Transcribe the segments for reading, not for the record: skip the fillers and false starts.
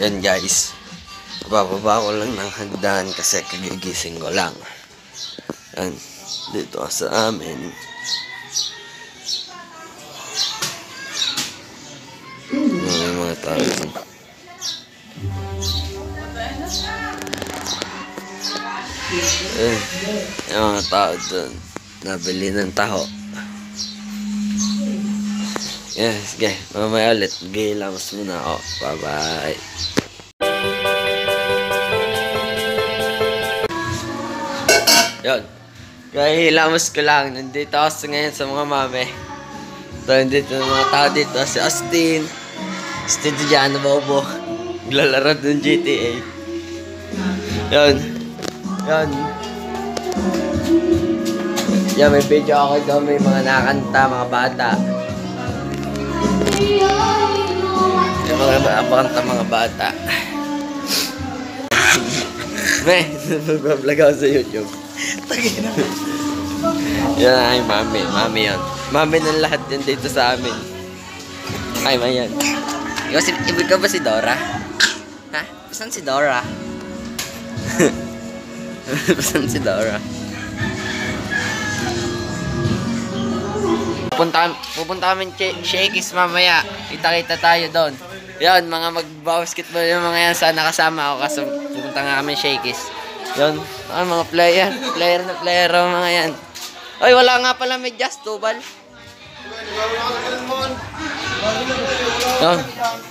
Yan guys, bababa ko lang ng hagdan kasi kagigising ko lang. Yan, dito sa amin. May mga tao. Yung mga tao doon, nabili ng taho. Yes, okay. Mamaya ulit. Gilamos muna ako. Bye-bye. Yun. Kaya hilamos ko lang. Nandito ako ngayon sa mga mame. So, nandito ng mga tao dito. Si Austin. Austin Diana Bobo. Naglalaro ng GTA. Yun. Yun. Yan, may video ako doon. May mga nakanta, mga bata. Yung mga abakanta mga bata. May, nag-vlog ako sa YouTube. Yan ay mami. Mami yan. Mami ng lahat yan dito sa amin. Ay, mayan. Ibig ka ba si Dora? Ha? Pasan si Dora? Pasan si Dora? Pupunta kami Shakey's mamaya. Kita-kita tayo doon. Yan, mga mag-basketball yung mga yan. Sana kasama ako kasi pupunta nga kami Shakey's. Yan, mga player mga yan. Ay, wala nga pala may just tubal. Yan,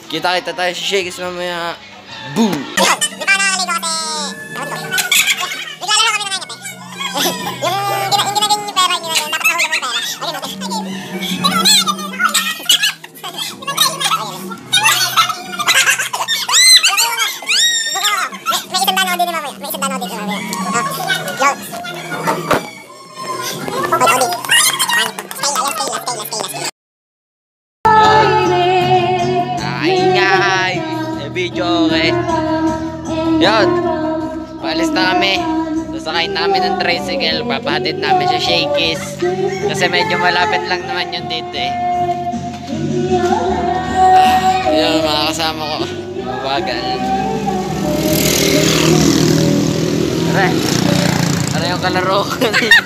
kita-kita tayo sa Shakey's mamaya. Boom! Video, okay. Yan. Paalis na kami. Sasakay na kami ng tricycle. Papahatid namin sa Shakey's. Kasi medyo malapit lang naman yun dito eh. Yan, mga kasama ko. Mabagal. Ano yung kalaro ko dito?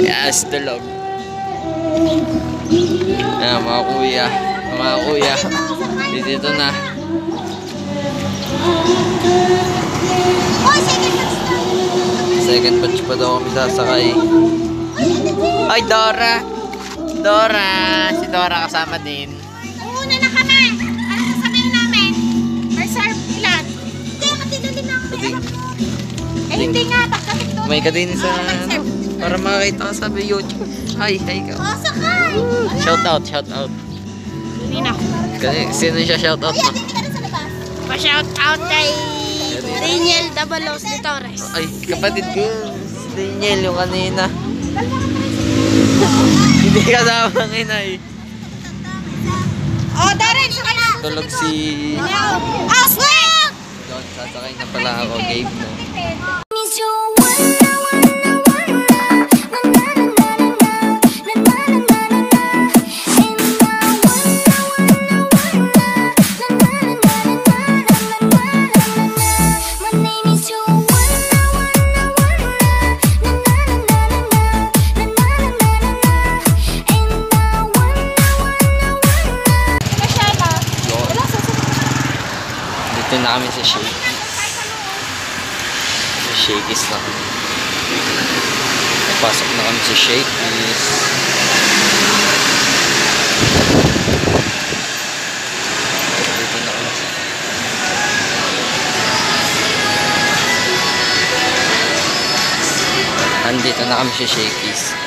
Yes, tulog. Yan, mga kuya. Mga kuya. Dito na. Second batch pa daw kami sasakay. Ay, Dora! Dora! Si Dora kasama din. Una na kami! Ano sasabihin namin? Reserve ilan? Hindi, katila din ako may anak mo. Eh, hindi nga. Pagkasik doon. May kadini sa ano? Para makakita ka sa YouTube. Hi ka. Oh, sakay! Shout out. Nina. Sino siya shoutout mo? Pa-shoutout kay Daniel Dabalos de Torres. Ay, kapatid ko. Si Daniel yung kanina. Hindi kasama ng ina eh. Oh, Darren, sakay na. Tulog si... Oh, swing! Doon, sasakay na pala ako. Game mo. Dito na kami sa Shakey's. Sa Shakey's na kami. Napasok na kami sa Shakey's. Dito na kami. Andito na kami sa Shakey's.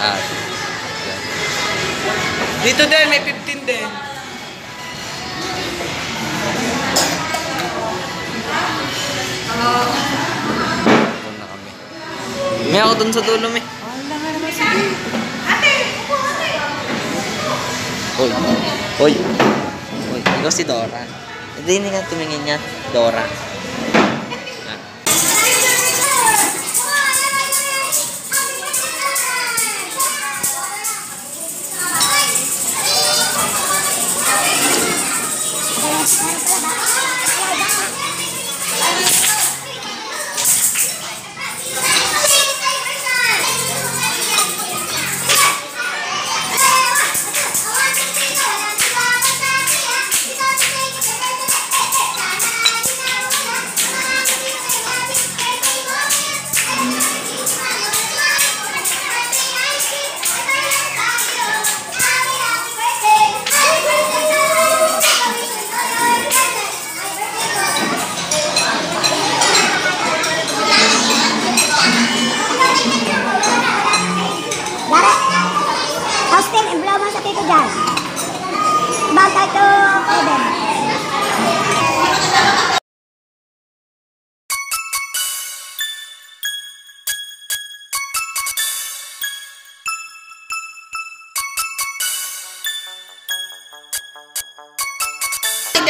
Dito din, may 15 din. Dito na kami. May ako dun sa dulo, may. Hoy. Ikaw si Dora. Hindi nga tumingin niya. Dora. Yes.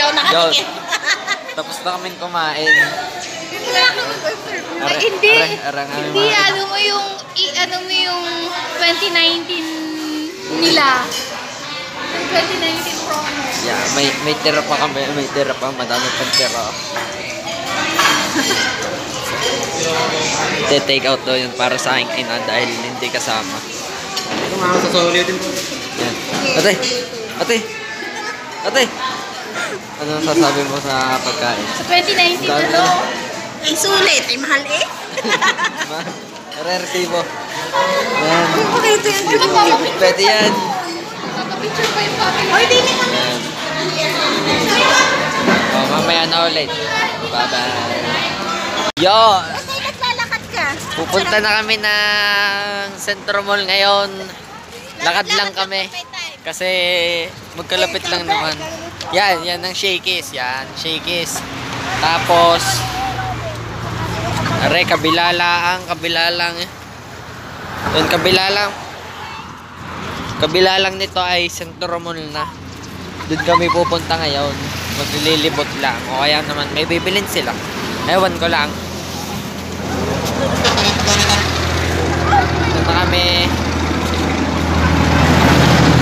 ako nakatikim. Tapos na kaming kumain. Ay, hindi. Arang Hindi, ano mo yung 2019 nila. Yung 2019 promo. Yeah, may tira pa kami, may tira pa, madami pang tira. Take out daw yun para sa aking ina dahil hindi kasama. Ito nga ako sa solo din po. Yan. Ate! Ano sasabi mo sa pagkain? Sa 2019, ano? Ay, sulit. Ay, mahal eh. Reretibo. Yan. Pakita yan. Pwede yan. Nakapicture pa yung family. Oy, di na kami. Yan. Mamaya na ulit. Bye-bye. Yo! Ay, naglalakad ka. Pupunta na kami ng Centro Mall ngayon. Lakad lang kami. Kasi magkalapit lang naman. Yan ang Shakey's. Yan, Shakey's. Tapos, kabila lang. Yun, kabila lang nito ay Centro Mall na. Doon kami pupunta ngayon. Maglilibot lang. O kaya naman, may bibilin sila. Ewan ko lang. Doon na kami.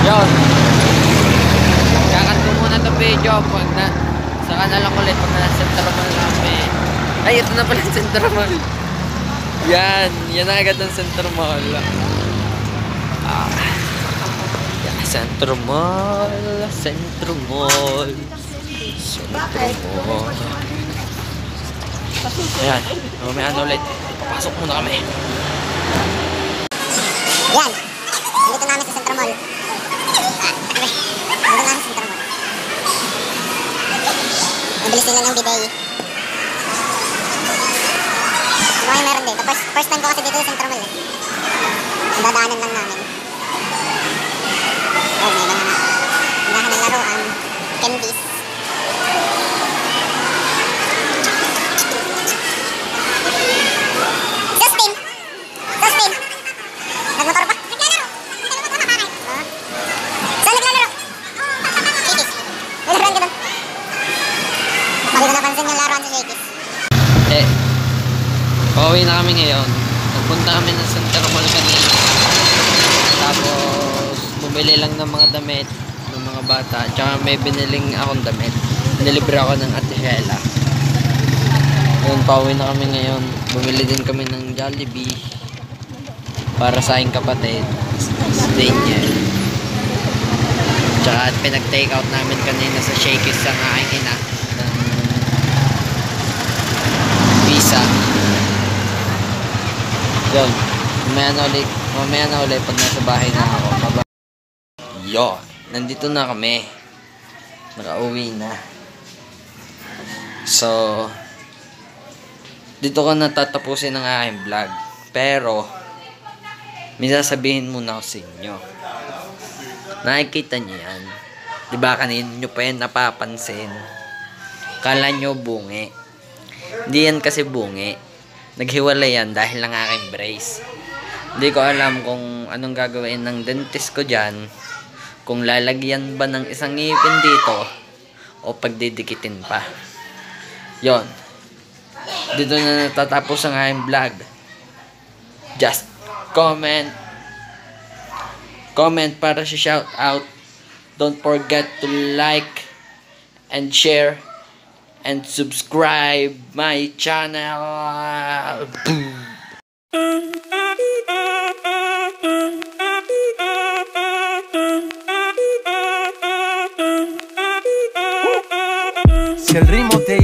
Yun. Kakat ko muna itong video. Saka na lang ulit pag na Centro Mall namin. Ay, ito na pala yung Centro Mall. Yan na agad ang Centro Mall. Centro Mall. Ayan, mamaya na ulit. Papasok muna kami. Yan. Nandito namin sa Centro Mall. Nandito namin sa Centro Mall. Mabilis nila ng bidet. Ano meron din. First time ko kasi dito sa Centro Mall eh. Dadaanan lang namin. Oh, may mga tindahan ng laruan. Candies. Justin! Nagmotor pa? Naglalaro! Saan naglalaro? Shakey's. May laruan ka doon. Bakit ko napansin yung laruan sa Shakey's? Pauwi na kami ngayon. Nagpunta kami ng Centro Mall kanina. Tapos, bumili lang ng mga damit ng mga bata. Tsaka may biniling akong damit. Nilibre ako ng Ate Shela. Yun, pauwi na kami ngayon. Bumili din kami ng Jollibee para sa aking kapatid. Daniel. Tsaka pinag-take out namin kanina sa Shakey's ang aking ina ng pizza. Yun. Mamaya na ulit pag nasa bahay na ako. Yo, nandito na kami. Nakauwi na. So, dito ko natatapusin ang aking vlog. Pero, may sasabihin muna ako sa inyo. Nakikita niyo yan. Diba kanina nyo pa yan napapansin? Kala nyo bungi. Hindi yan kasi bungi. Naghiwalay yan dahil lang aking brace. Hindi ko alam kung anong gagawin ng dentist ko dyan. Kung lalagyan ba ng isang ngipin dito o pagdidikitin pa. Yon. Dito na natatapos ang aking vlog. Just comment para sa shout out. Don't forget to like and share and subscribe my channel. Si el ritmo te